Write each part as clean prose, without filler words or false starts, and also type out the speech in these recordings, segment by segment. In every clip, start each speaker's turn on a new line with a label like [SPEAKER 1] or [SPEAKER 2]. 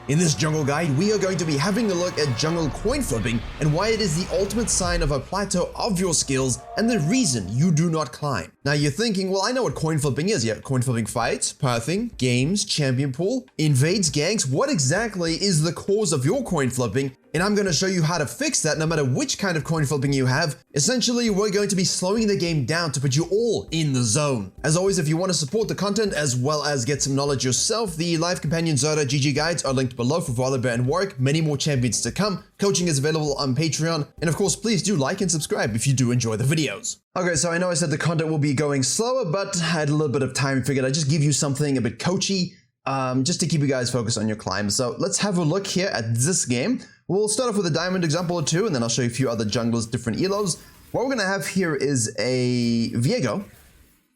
[SPEAKER 1] In this jungle guide, we are going to be having a look at jungle coin flipping and why it is the ultimate sign of a plateau of your skills and the reason you do not climb. Now you're thinking, well, I know what coin flipping is. Yeah, coin flipping fights, pathing, games, champion pool, invades, ganks. What exactly is the cause of your coin flipping? And I'm going to show you how to fix that no matter which kind of coin flipping you have. Essentially, we're going to be slowing the game down to put you all in the zone. As always, if you want to support the content as well as get some knowledge yourself, the Live Companion Zoda GG guides are linked below for Father Bear and Warwick. Many more champions to come. Coaching is available on Patreon. And of course, please do like and subscribe if you do enjoy the videos. Okay, so I know I said the content will be going slower, but I had a little bit of time. Figured I'd just give you something a bit coachy, just to keep you guys focused on your climb. So let's have a look here at this game. We'll start off with a diamond example or two, and then I'll show you a few other junglers, different elos. What we're going to have here is a Viego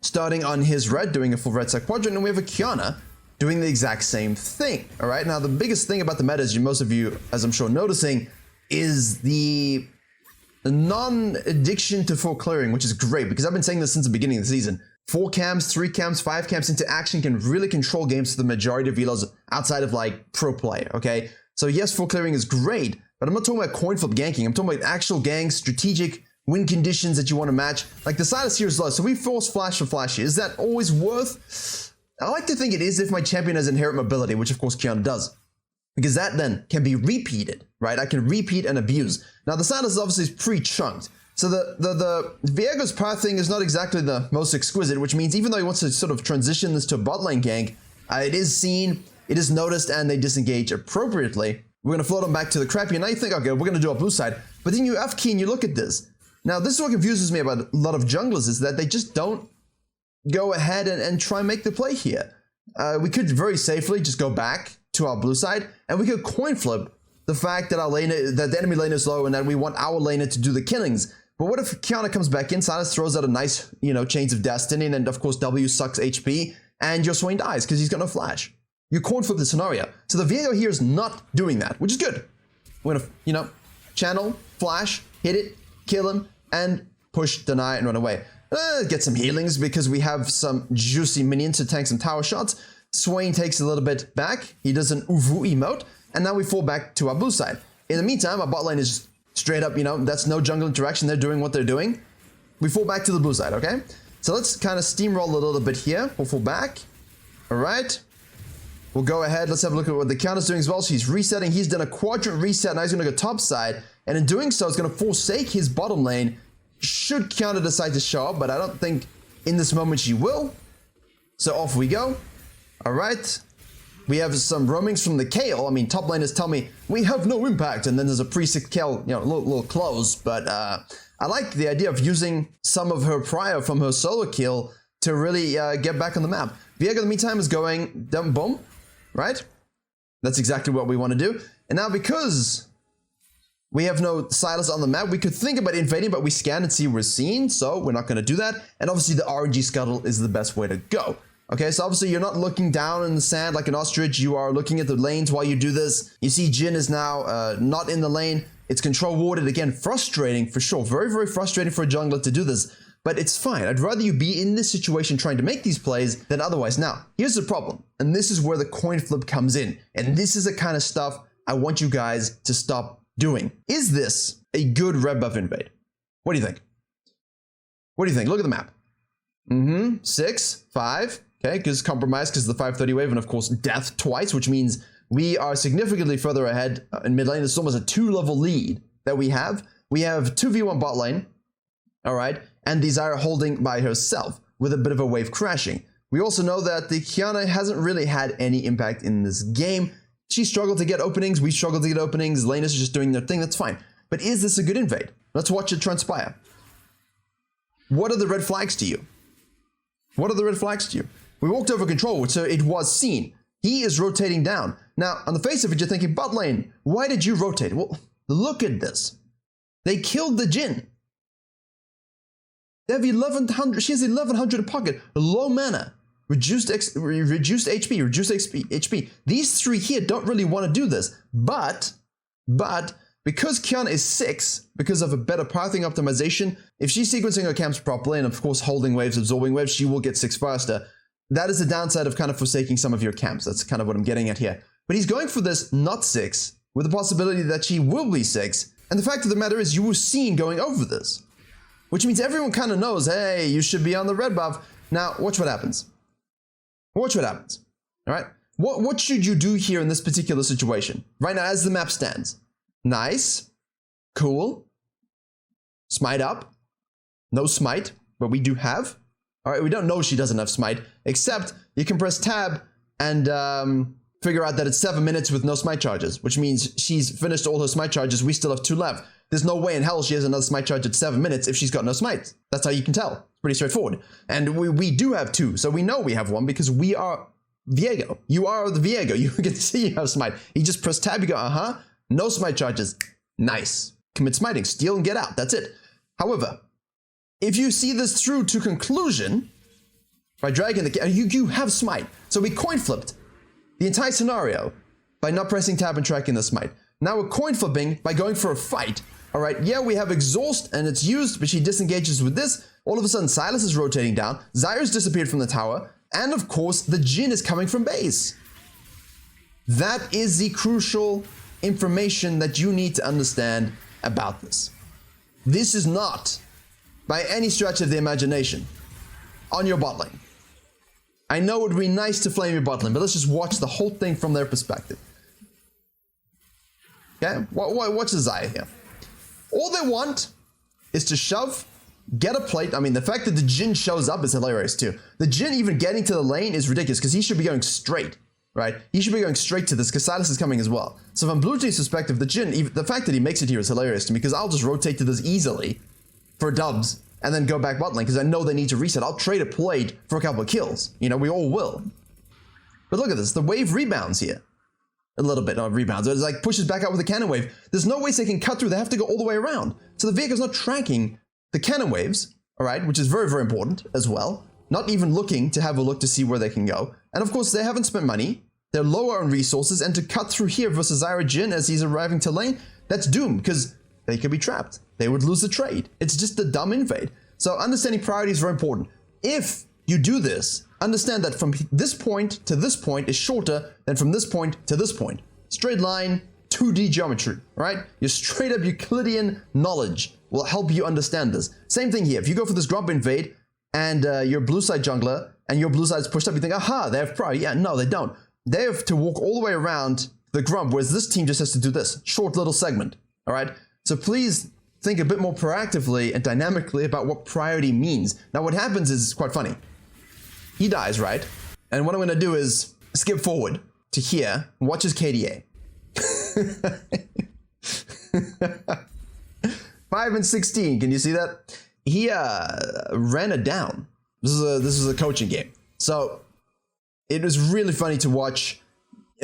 [SPEAKER 1] starting on his red, doing a full red side quadrant, and we have a Qiyana doing the exact same thing. All right, now the biggest thing about the meta, as most of you, as I'm sure, noticing, is the non-addiction to full clearing, which is great because I've been saying this since the beginning of the season. 4 camps, 3 camps, 5 camps into action can really control games to the majority of elos outside of like pro play, okay? So yes, full clearing is great, but I'm not talking about coin flip ganking. I'm talking about actual ganks, strategic win conditions that you want to match. Like the Silas here is low, so we force flash for flash here. Is that always worth? I like to think it is if my champion has inherent mobility, which of course Qiyana does. Because that then can be repeated, right? I can repeat and abuse. Now the Silas obviously is pre-chunked. So the Viego's path thing is not exactly the most exquisite, which means even though he wants to sort of transition this to a bot lane gank, it is seen, it is noticed, and they disengage appropriately. We're going to float them back to the crappy, and now you think, okay, we're going to do a blue side. But then you F key and you look at this. Now this is what confuses me about a lot of junglers, is that they just don't go ahead and try and make the play here. We could very safely just go back to our blue side, and we could coin flip the fact that the enemy lane is low and that we want our laner to do the killings. But what if Qiyana comes back in, Silas throws out a nice, Chains of Destiny, and then of course W sucks HP, and your Swain dies because he's got no flash. You coin flip the scenario. So the Viego here is not doing that, which is good. We're gonna, channel, flash, hit it, kill him, and push, deny, and run away. Get some healings because we have some juicy minions to tank some tower shots. Swain takes a little bit back. He does an Uvu emote, and now we fall back to our blue side. In the meantime, our bot lane is just straight up, that's no jungle interaction. They're doing what they're doing. We fall back to the blue side, okay? So let's kind of steamroll a little bit here. We'll fall back. All right. We'll go ahead. Let's have a look at what the Qiyana's doing as well. So he's resetting. He's done a quadrant reset. Now he's going to go top side. And in doing so, it's going to forsake his bottom lane. Should Qiyana decide to show up, but I don't think in this moment she will. So off we go. All right. We have some roamings from the Kale. I mean, top laners tell me we have no impact. And then there's a pre-6 Kale, little close. But I like the idea of using some of her prior from her solo kill to really get back on the map. Viego, in the meantime, is going down, boom, right? That's exactly what we want to do. And now because we have no Silas on the map, we could think about invading, but we scan and see we're seen. So we're not going to do that. And obviously the RNG scuttle is the best way to go. Okay, so obviously you're not looking down in the sand like an ostrich. You are looking at the lanes while you do this. You see Jhin is now not in the lane. It's control warded. Again, frustrating for sure. Very, very frustrating for a jungler to do this. But it's fine. I'd rather you be in this situation trying to make these plays than otherwise. Now, here's the problem. And this is where the coin flip comes in. And this is the kind of stuff I want you guys to stop doing. Is this a good red buff invade? What do you think? What do you think? Look at the map. 6, 5. Okay, because compromise, because the 530 wave, and of course death twice, which means we are significantly further ahead in mid lane. This is almost a 2-level lead that we have. We have 2v1 bot lane, all right, and Desire holding by herself with a bit of a wave crashing. We also know that the Qiyana hasn't really had any impact in this game. She struggled to get openings. We struggled to get openings. Laners are just doing their thing. That's fine. But is this a good invade? Let's watch it transpire. What are the red flags to you? What are the red flags to you? We walked over control, so it was seen. He is rotating down. Now, on the face of it, you're thinking, bot lane, why did you rotate? Well, look at this. They killed the Jhin. They have 1100, she has 1100 in pocket, low mana, reduced HP, reduced HP. These three here don't really want to do this, but because Qiyana is 6, because of a better pathing optimization, if she's sequencing her camps properly, and of course holding waves, absorbing waves, she will get 6 faster. That is the downside of kind of forsaking some of your camps. That's kind of what I'm getting at here. But he's going for this not 6, with the possibility that she will be 6. And the fact of the matter is you were seen going over this. Which means everyone kind of knows, hey, you should be on the red buff. Now, watch what happens. Watch what happens. Alright? What should you do here in this particular situation? Right now, as the map stands. Nice. Cool. Smite up. No smite, but we do have. Alright, we don't know she doesn't have smite, except you can press tab and figure out that it's 7 minutes with no smite charges, which means she's finished all her smite charges, we still have 2 left. There's no way in hell she has another smite charge at 7 minutes if she's got no smite. That's how you can tell. It's pretty straightforward. And we do have 2, so we know we have 1 because we are Viego. You are the Viego. You can see you have smite. You just press tab, you go, no smite charges. Nice. Commit smiting, steal and get out. That's it. However, if you see this through to conclusion, by dragging the... You have smite. So we coin flipped the entire scenario by not pressing tab and tracking the smite. Now we're coin flipping by going for a fight. Alright, yeah, we have exhaust and it's used, but she disengages with this. All of a sudden, Silas is rotating down. Zyra's disappeared from the tower. And of course, the Jhin is coming from base. That is the crucial information that you need to understand about this. This is not, by any stretch of the imagination, on your bot lane. I know it would be nice to flame your bot lane, but let's just watch the whole thing from their perspective. Okay, watch the Xayah here. All they want is to shove, get a plate. I mean, the fact that the Jhin shows up is hilarious too. The Jhin even getting to the lane is ridiculous because he should be going straight, right? He should be going straight to this because Silas is coming as well. So from Blue Team's perspective, the Jhin, even the fact that he makes it here is hilarious to me because I'll just rotate to this easily for dubs and then go back bot lane because I know they need to reset. I'll trade a plate for a couple of kills. You know, we all will. But look at this. The wave rebounds here. A little bit, not rebounds. It's like pushes back out with the cannon wave. There's no way they can cut through. They have to go all the way around. So the Viego's not tracking the cannon waves, all right, which is very, very important as well. Not even looking to have a look to see where they can go. And of course, they haven't spent money. They're lower on resources. And to cut through here versus Zyra Jhin as he's arriving to lane, that's doomed because they could be trapped. They would lose the trade. It's just a dumb invade. So understanding priority is very important. If you do this, understand that from this point to this point is shorter than from this point to this point. Straight line, 2D geometry, right? Your straight up Euclidean knowledge will help you understand this. Same thing here. If you go for this Grump invade and your blue side jungler and your blue side's pushed up, you think, aha, they have priority. Yeah, no, they don't. They have to walk all the way around the Grump, whereas this team just has to do this short little segment, all right? So please think a bit more proactively and dynamically about what priority means. Now, what happens is quite funny. He dies, right? And what I'm going to do is skip forward to here and watch his KDA. 5 and 16, can you see that? He ran it down. This is a coaching game. So it was really funny to watch.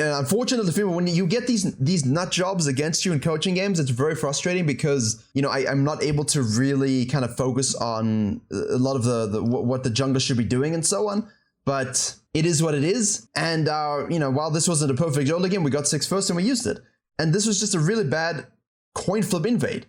[SPEAKER 1] Unfortunately, for me, when you get these nut jobs against you in coaching games, it's very frustrating because, you know, I'm not able to really kind of focus on a lot of what the jungler should be doing and so on. But it is what it is. And, you know, while this wasn't a perfect early game, we got 6 first and we used it. And this was just a really bad coin flip invade.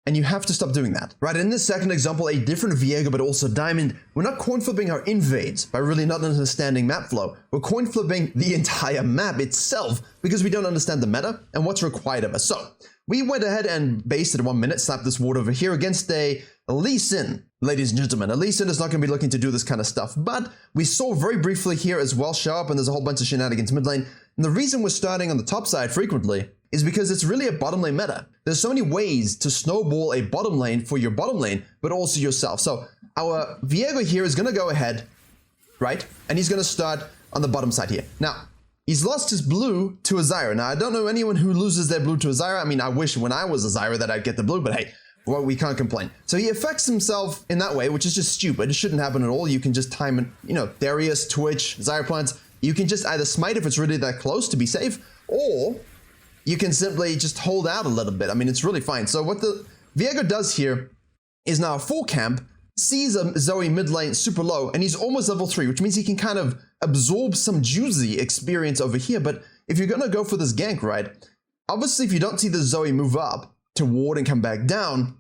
[SPEAKER 1] And you have to stop doing that. Right, in this second example, a different Viego, but also Diamond, we're not coin flipping our invades by really not understanding map flow. We're coin flipping the entire map itself because we don't understand the meta and what's required of us. So we went ahead and based it 1 minute, slapped this ward over here against a Lee Sin. Ladies and gentlemen, Lee Sin is not going to be looking to do this kind of stuff, but we saw very briefly here as well show up and there's a whole bunch of shenanigans mid lane. And the reason we're starting on the top side frequently is because it's really a bottom lane meta. There's so many ways to snowball a bottom lane for your bottom lane, but also yourself. So our Viego here is going to go ahead, right? And he's going to start on the bottom side here. Now, he's lost his blue to a Zyra. Now, I don't know anyone who loses their blue to a Zyra. I mean, I wish when I was a Zyra that I'd get the blue, but hey, well, we can't complain. So he affects himself in that way, which is just stupid. It shouldn't happen at all. You can just time it, you know, Darius, Twitch, Zyra plants. You can just either smite if it's really that close to be safe, or you can simply just hold out a little bit. I mean, it's really fine. So what the Viego does here is now full camp, sees a Zoe mid lane super low, and he's almost level 3, which means he can kind of absorb some juicy experience over here. But if you're going to go for this gank, right, obviously if you don't see the Zoe move up to ward and come back down,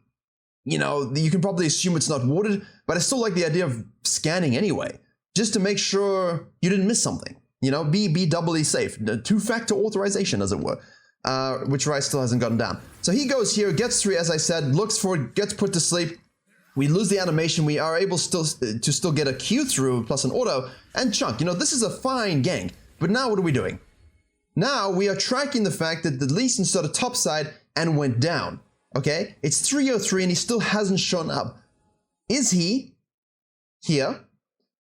[SPEAKER 1] you know, you can probably assume it's not warded, but I still like the idea of scanning anyway, just to make sure you didn't miss something. You know, be doubly safe. Two-factor authorization, as it were. Which Rice still hasn't gotten down. So he goes here, gets 3, as I said, looks for it, gets put to sleep. We lose the animation. We are able to still get a Q through, plus an auto, and chunk. You know, this is a fine gank. But now what are we doing? Now we are tracking the fact that the Lee Sin started topside and went down. Okay? It's 303 and he still hasn't shown up. Is he here?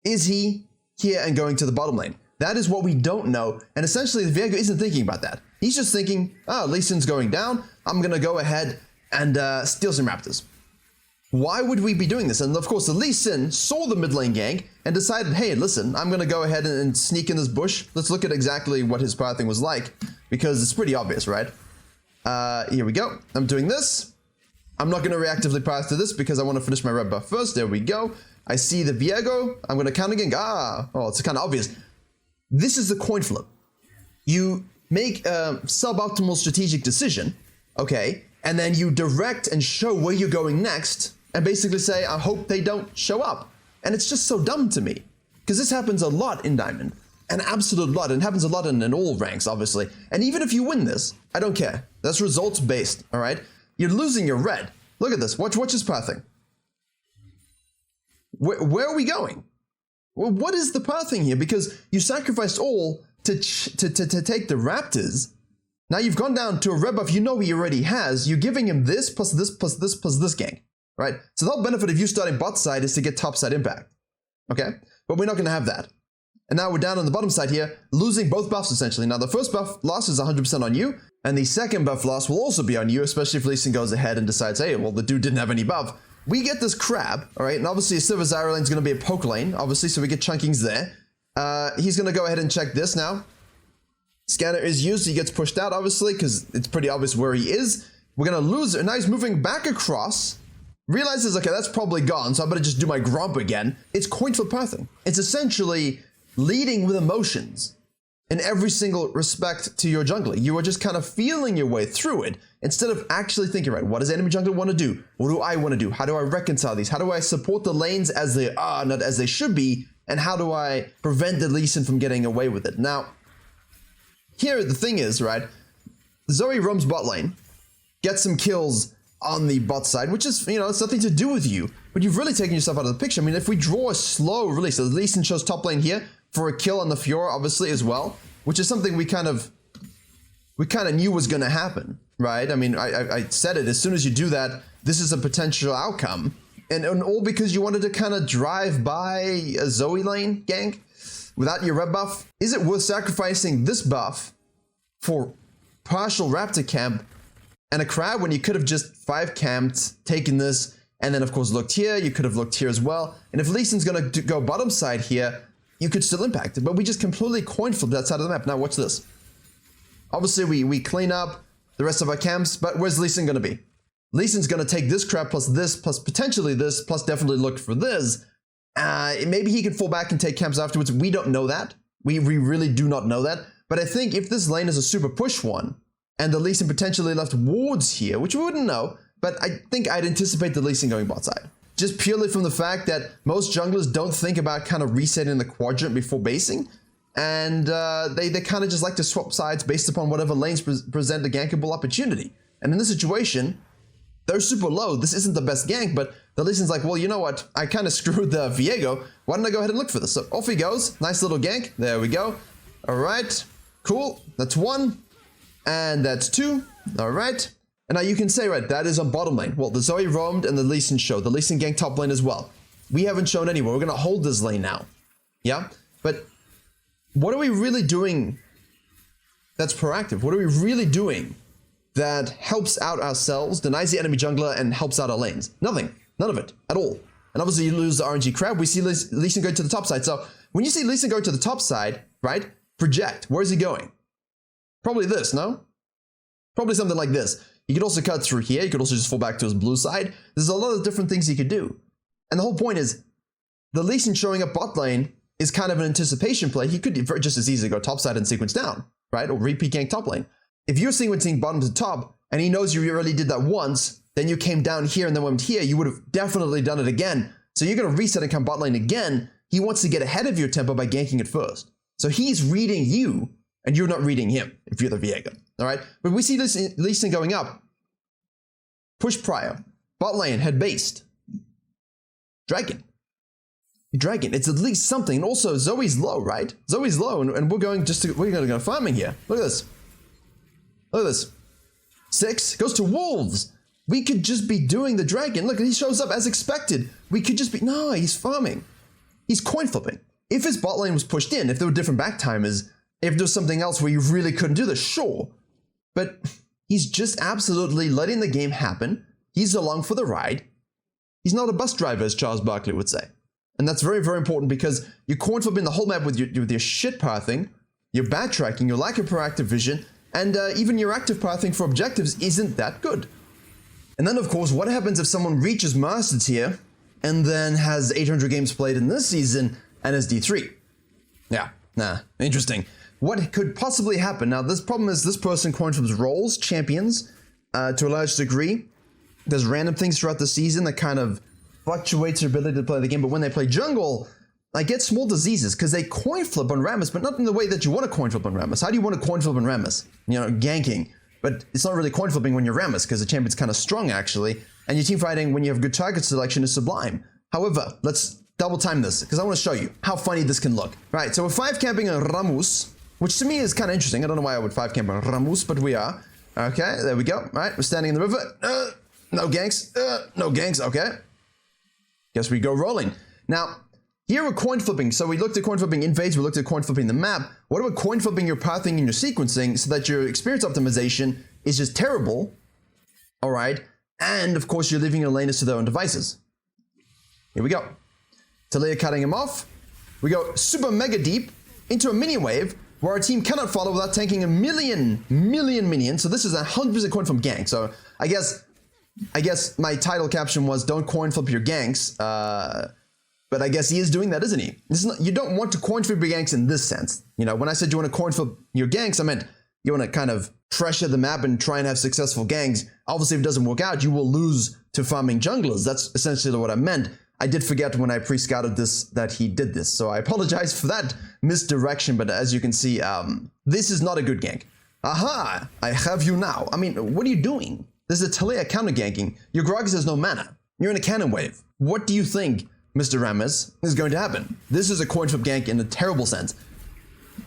[SPEAKER 1] Is he here and going to the bottom lane? That is what we don't know. And essentially, the Viego isn't thinking about that. He's just thinking, oh, Lee Sin's going down. I'm going to go ahead and steal some Raptors. Why would we be doing this? And of course, the Lee Sin saw the mid lane gank and decided, hey, listen, I'm going to go ahead and sneak in this bush. Let's look at exactly what his pathing was like, because it's pretty obvious, right? Here we go. I'm doing this. I'm not going to reactively path to this because I want to finish my red buff first. There we go. I see the Viego. I'm going to counter gank. Oh, it's kind of obvious. This is the coin flip. You make a suboptimal strategic decision, okay, and then you direct and show where you're going next, and basically say, I hope they don't show up. And it's just so dumb to me, because this happens a lot in Diamond, an absolute lot, and happens a lot in all ranks, obviously. And even if you win this, I don't care. That's results based, all right? You're losing your red. Look at this. Watch his pathing. Where are we going? Well, what is the pathing here? Because you sacrificed all to take the Raptors. Now you've gone down to a red buff you know he already has. You're giving him this plus this plus this plus this gank, right? So the whole benefit of you starting bot side is to get top side impact, okay? But we're not going to have that. And now we're down on the bottom side here, losing both buffs essentially. Now the first buff loss is 100% on you, and the second buff loss will also be on you, especially if Lee Sin goes ahead and decides, hey, well, the dude didn't have any buff. We get this crab, all right? And obviously, Silver Zyra lane is going to be a poke lane, obviously, so we get chunkings there. He's going to go ahead and check this now. Scanner is used, he gets pushed out, obviously, because it's pretty obvious where he is. We're going to lose it, and now he's moving back across. Realizes, okay, that's probably gone, so I better just do my grump again. It's coin flip pathing. It's essentially leading with emotions in every single respect to your jungler. You are just kind of feeling your way through it instead of actually thinking, right, what does enemy jungler want to do? What do I want to do? How do I reconcile these? How do I support the lanes as they are, not as they should be? And how do I prevent the Lee Sin from getting away with it? Now, here the thing is, right, Zoe roams bot lane, gets some kills on the bot side, which is, you know, it's nothing to do with you, but you've really taken yourself out of the picture. I mean, if we draw a slow release, so the Lee Sin shows top lane here for a kill on the Fiora, obviously, as well, which is something we kind of knew was going to happen, right? I mean, I said it, as soon as you do that, this is a potential outcome, and all because you wanted to kind of drive by a Zoe lane gank without your red buff. Is it worth sacrificing this buff for partial Raptor camp and a crab when you could have just 5 camped, taken this, and then of course looked here? You could have looked here as well. And if Lee Sin's going to go bottom side here, you could still impact it, but we just completely coin flipped that side of the map. Now watch this. Obviously we clean up the rest of our camps, but where's Lee Sin going to be? Lee Sin's going to take this crab plus this plus potentially this plus definitely look for this. Maybe he could fall back and take camps afterwards. We don't know that. We really do not know that. But I think if this lane is a super push one, and the Lee Sin potentially left wards here, which we wouldn't know, but I think I'd anticipate the Lee Sin going bot side. Just purely from the fact that most junglers don't think about kind of resetting the quadrant before basing, and they kind of just like to swap sides based upon whatever lanes present a gankable opportunity. And in this situation, they're super low. This isn't the best gank, but the Lee Sin's like, well, you know what? I kind of screwed the Viego. Why don't I go ahead and look for this? So off he goes. Nice little gank. There we go. All right. Cool. That's 1. And that's 2. All right. And now you can say, right, that is on bottom lane. Well, the Zoe roamed and the Lee Sin showed. The Lee Sin ganked top lane as well. We haven't shown anywhere. We're going to hold this lane now. Yeah? But what are we really doing that's proactive? What are we really doing that helps out ourselves, denies the enemy jungler, and helps out our lanes? Nothing. None of it. At all. And obviously you lose the RNG crab. We see Lee Sin going to the top side. So when you see Lee Sin going to the top side, right, project. Where is he going? Probably this, no? Probably something like this. He could also cut through here. He could also just fall back to his blue side. There's a lot of different things he could do. And the whole point is, the Lee Sin showing up bot lane is kind of an anticipation play. He could just as easily go top side and sequence down, right? Or repeat gank top lane. If you're sequencing bottom to top, and he knows you already did that once, then you came down here and then went here, you would have definitely done it again. So you're going to reset and come bot lane again. He wants to get ahead of your tempo by ganking it first. So he's reading you, and you're not reading him if you're the Viego. All right? But we see this Lee Sin going up. Push prior. Bot lane, head based. Dragon. It's at least something. And also, Zoe's low, right? Zoe's low, and we're going to go farming here. Look at this. Look at this. 6 goes to wolves. We could just be doing the dragon. Look, he shows up as expected. We could just be... No, he's farming. He's coin flipping. If his bot lane was pushed in, if there were different back timers, if there was something else where you really couldn't do this, sure. But he's just absolutely letting the game happen. He's along for the ride. He's not a bus driver, as Charles Barkley would say. And that's very, very important because you're coin flipping the whole map with your shit pathing, your backtracking, your lack of proactive vision, and even your active pathing for objectives isn't that good. And then, of course, what happens if someone reaches Master Tier and then has 800 games played in this season and is D3? Yeah, interesting. What could possibly happen? Now, this problem is this person coin flips roles, champions, to a large degree. There's random things throughout the season that kind of fluctuates their ability to play the game, but when they play jungle, I get small diseases because they coin flip on Rammus, but not in the way that you want to coin flip on Rammus. How do you want to coin flip on Rammus? You know, ganking. But it's not really coin flipping when you're Rammus because the champion's kind of strong actually, and your team fighting when you have good target selection is sublime. However, let's double time this because I want to show you how funny this can look. Right, so we're 5 camping on Rammus, which to me is kind of interesting. I don't know why I would 5 camp on Rammus, but we are. Okay, there we go. All right, we're standing in the river. No ganks. No ganks. Okay. Guess we go rolling. Now, here we're coin flipping. So we looked at coin flipping invades, we looked at coin flipping the map. What about coin flipping your pathing and your sequencing so that your experience optimization is just terrible? All right. And of course, you're leaving your laners to their own devices. Here we go. Taliyah cutting him off. We go super mega deep into a minion wave where our team cannot follow without tanking a million minions. So this is 100% coin from Gank. So I guess my title caption was "Don't coin flip your ganks," but I guess he is doing that, isn't he? This is not, you don't want to coin flip your ganks in this sense. You know, when I said you want to coin flip your ganks, I meant you want to kind of pressure the map and try and have successful ganks. Obviously, if it doesn't work out, you will lose to farming junglers. That's essentially what I meant. I did forget when I pre-scouted this that he did this, so I apologize for that misdirection. But as you can see, this is not a good gank. Aha! I have you now. I mean, what are you doing? This is a Taliyah counter ganking. Your Gragas has no mana. You're in a cannon wave. What do you think, Mr. Rammus, is going to happen? This is a coin flip gank in a terrible sense.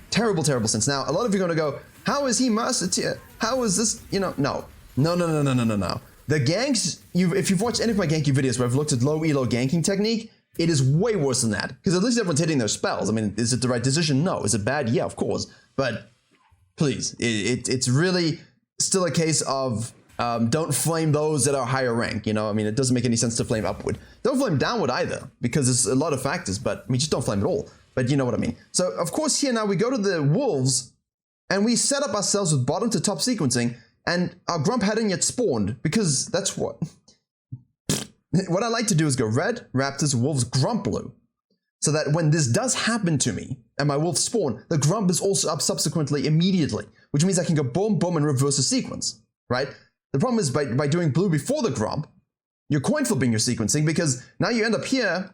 [SPEAKER 1] Terrible sense. Now, a lot of you are going to go, how is he Master Tier? How is this, you know, no. The ganks, if you've watched any of my ganking videos where I've looked at low elo ganking technique, it is way worse than that. Because at least everyone's hitting their spells. I mean, is it the right decision? No. Is it bad? Yeah, of course. But please, it's really still a case of don't flame those that are higher rank, you know? I mean, it doesn't make any sense to flame upward. Don't flame downward either, because there's a lot of factors, but I mean, just don't flame at all. But you know what I mean. So, of course, here now we go to the wolves, and we set up ourselves with bottom to top sequencing, and our Grump hadn't yet spawned, because that's what... What I like to do is go red, Raptors, Wolves, Grump blue. So that when this does happen to me, and my wolves spawn, the Grump is also up subsequently immediately, which means I can go boom, boom, and reverse the sequence, right? The problem is by doing blue before the Grump, you're coin flipping your sequencing because now you end up here,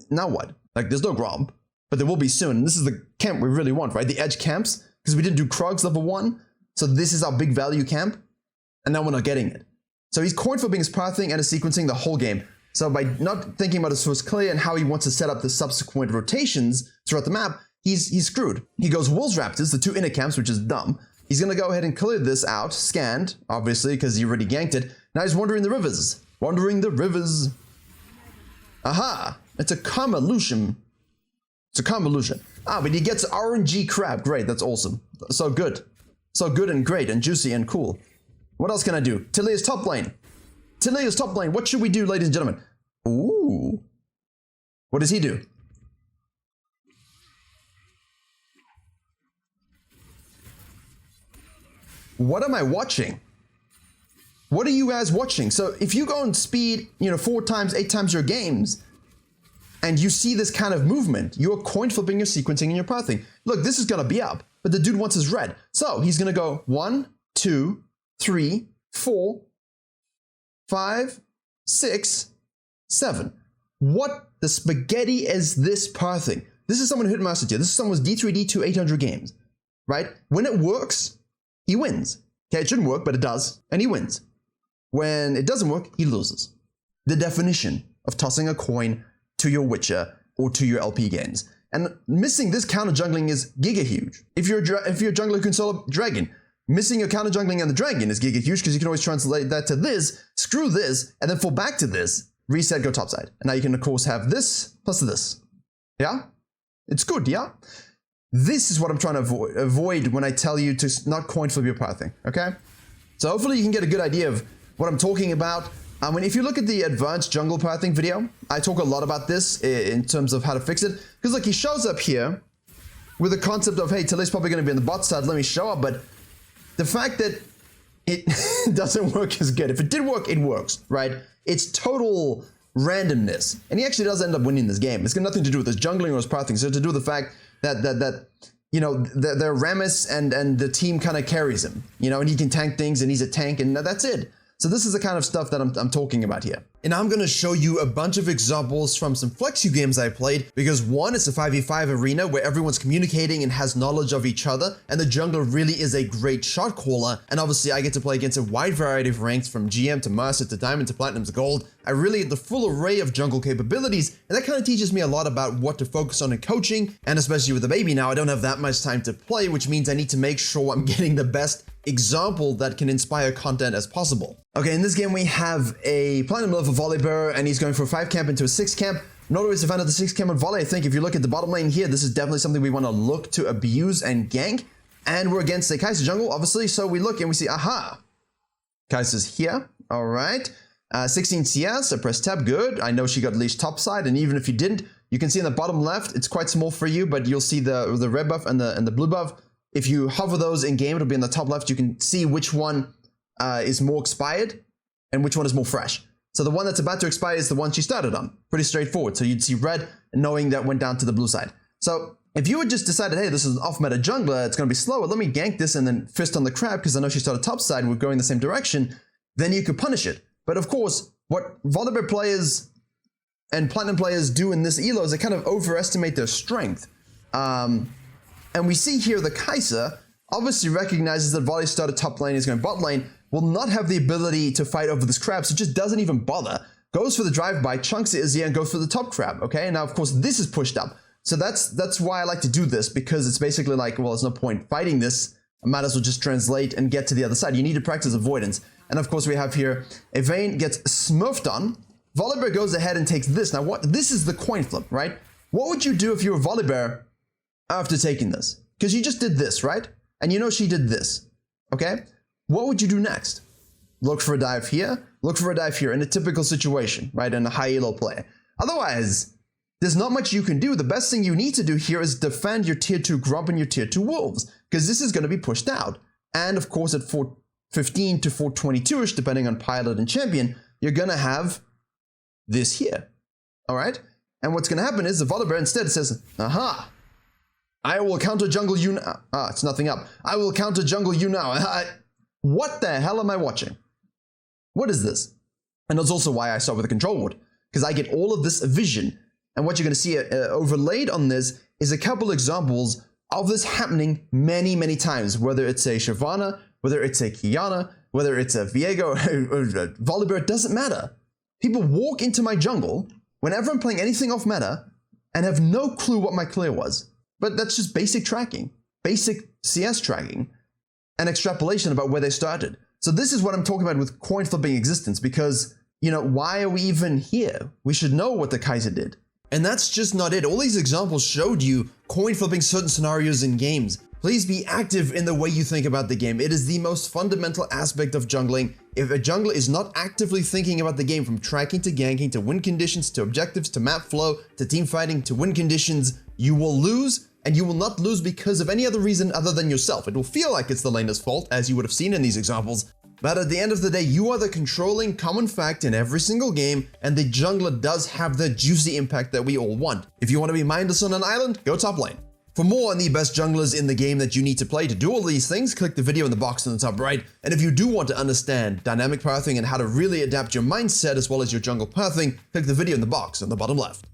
[SPEAKER 1] now what? Like there's no Grump, but there will be soon. And this is the camp we really want, right? The edge camps, because we didn't do Krogs level 1. So this is our big value camp, and now we're not getting it. So he's coin flipping his pathing and his sequencing the whole game. So by not thinking about his first clear and how he wants to set up the subsequent rotations throughout the map, he's screwed. He goes Wolves Raptors, the 2 inner camps, which is dumb. He's going to go ahead and clear this out, scanned, obviously, because he already ganked it. Now he's wandering the rivers. Wandering the rivers. Aha! It's a convolution. It's a convolution. Ah, but he gets RNG crab. Great, that's awesome. So good. So good and great and juicy and cool. What else can I do? Taliyah's top lane. Taliyah's top lane. What should we do, ladies and gentlemen? Ooh. What does he do? What am I watching? What are you guys watching? So if you go and speed, 4 times, 8 times your games, and you see this kind of movement, you're coin flipping your sequencing and your pathing. Look, this is gonna be up, but the dude wants his red. So he's gonna go 1, 2, 3, 4, 5, 6, 7. What the spaghetti is this pathing? This is someone who hit master tier. This is someone's D3, D2, 800 games, right? When it works, he wins. Okay, it shouldn't work, but it does, and he wins. When it doesn't work, he loses. The definition of tossing a coin to your Witcher or to your LP gains. And missing this counter jungling is giga huge. If you're a jungler who can solo dragon, missing your counter jungling on the dragon is giga huge because you can always translate that to this, screw this, and then fall back to this, reset, go topside. And now you can of course have this plus this. Yeah? It's good, yeah? This is what I'm trying to avoid when I tell you to not coin flip your pathing, okay? So hopefully you can get a good idea of what I'm talking about. If you look at the advanced jungle pathing video, I talk a lot about this in terms of how to fix it. Because look, he shows up here with the concept of, hey, Taliyah's probably going to be on the bot side, let me show up. But the fact that it doesn't work is good. If it did work, it works, right? It's total randomness. And he actually does end up winning this game. It's got nothing to do with his jungling or his pathing. So to do with the fact that you know, they're Rammus and the team kind of carries him, you know, and he can tank things and he's a tank and that's it. So this is the kind of stuff that I'm talking about here. And I'm going to show you a bunch of examples from some Flexu games I played, because one, it's a 5v5 arena where everyone's communicating and has knowledge of each other, and the jungler really is a great shot caller, and obviously I get to play against a wide variety of ranks from GM to Master to Diamond to Platinum to Gold. I really get the full array of jungle capabilities, and that kind of teaches me a lot about what to focus on in coaching, and especially with the baby now, I don't have that much time to play, which means I need to make sure I'm getting the best example that can inspire content as possible. Okay, in this game we have a Platinum level Volibear, and he's going for a 5 camp into a 6 camp. Not always a fan of the 6 camp with Volley. I think if you look at the bottom lane here, this is definitely something we want to look to abuse and gank. And we're against a Kai'Sa jungle, obviously, so we look and we see, aha! Kai'Sa's here, alright. 16 CS, I press tab, good. I know she got leashed topside, and even if you didn't, you can see in the bottom left, it's quite small for you, but you'll see the red buff and the blue buff. If you hover those in game, it'll be in the top left. You can see which one is more expired and which one is more fresh. So the one that's about to expire is the one she started on. Pretty straightforward. So you'd see red, knowing that went down to the blue side. So if you had just decided, hey, this is an off-meta jungler, it's going to be slower, let me gank this and then fist on the crab because I know she started top side and we're going the same direction, then you could punish it. But of course, what Volibear players and Platinum players do in this elo is they kind of overestimate their strength. And we see here the Kai'Sa obviously recognizes that Volley started top lane, is going bot lane, will not have the ability to fight over this crab, so just doesn't even bother. Goes for the drive-by, chunks it Izzy, and goes for the top crab, okay? Now, of course, this is pushed up. So that's why I like to do this, because it's basically like, well, there's no point fighting this. I might as well just translate and get to the other side. You need to practice avoidance. And of course, we have here, a Vayne gets smurfed on. Volibear goes ahead and takes this. Now, this is the coin flip, right? What would you do if you were Volibear after taking this? Because you just did this, right? And you know she did this, okay? What would you do next? Look for a dive here, look for a dive here in a typical situation, right? In a high elo play. Otherwise, there's not much you can do. The best thing you need to do here is defend your tier 2 Grump and your tier 2 Wolves, because this is going to be pushed out. And of course, at 415 to 422-ish, depending on pilot and champion, you're going to have this here, all right? And what's going to happen is the Volibear instead says, aha, I will counter jungle you now. Ah, it's nothing up. I will counter jungle you now. What the hell am I watching? What is this? And that's also why I start with the control ward, because I get all of this vision. And what you're going to see overlaid on this is a couple examples of this happening many, many times, whether it's a Shyvana, whether it's a Qiyana, whether it's a Viego or a Volibear, it doesn't matter. People walk into my jungle whenever I'm playing anything off meta and have no clue what my clear was. But that's just basic tracking, basic CS tracking, and extrapolation about where they started. So this is what I'm talking about with coin flipping existence, because, you know, why are we even here? We should know what the Kai'Sa did. And that's just not it. All these examples showed you coin flipping certain scenarios in games. Please be active in the way you think about the game. It is the most fundamental aspect of jungling. If a jungler is not actively thinking about the game, from tracking to ganking to win conditions to objectives to map flow to team fighting to win conditions, you will lose, and you will not lose because of any other reason other than yourself. It will feel like it's the laner's fault, as you would have seen in these examples, but at the end of the day, you are the controlling common fact in every single game, and the jungler does have the juicy impact that we all want. If you want to be mindless on an island, go top lane. For more on the best junglers in the game that you need to play to do all these things, click the video in the box in the top right. And if you do want to understand dynamic pathing and how to really adapt your mindset as well as your jungle pathing, click the video in the box in the bottom left.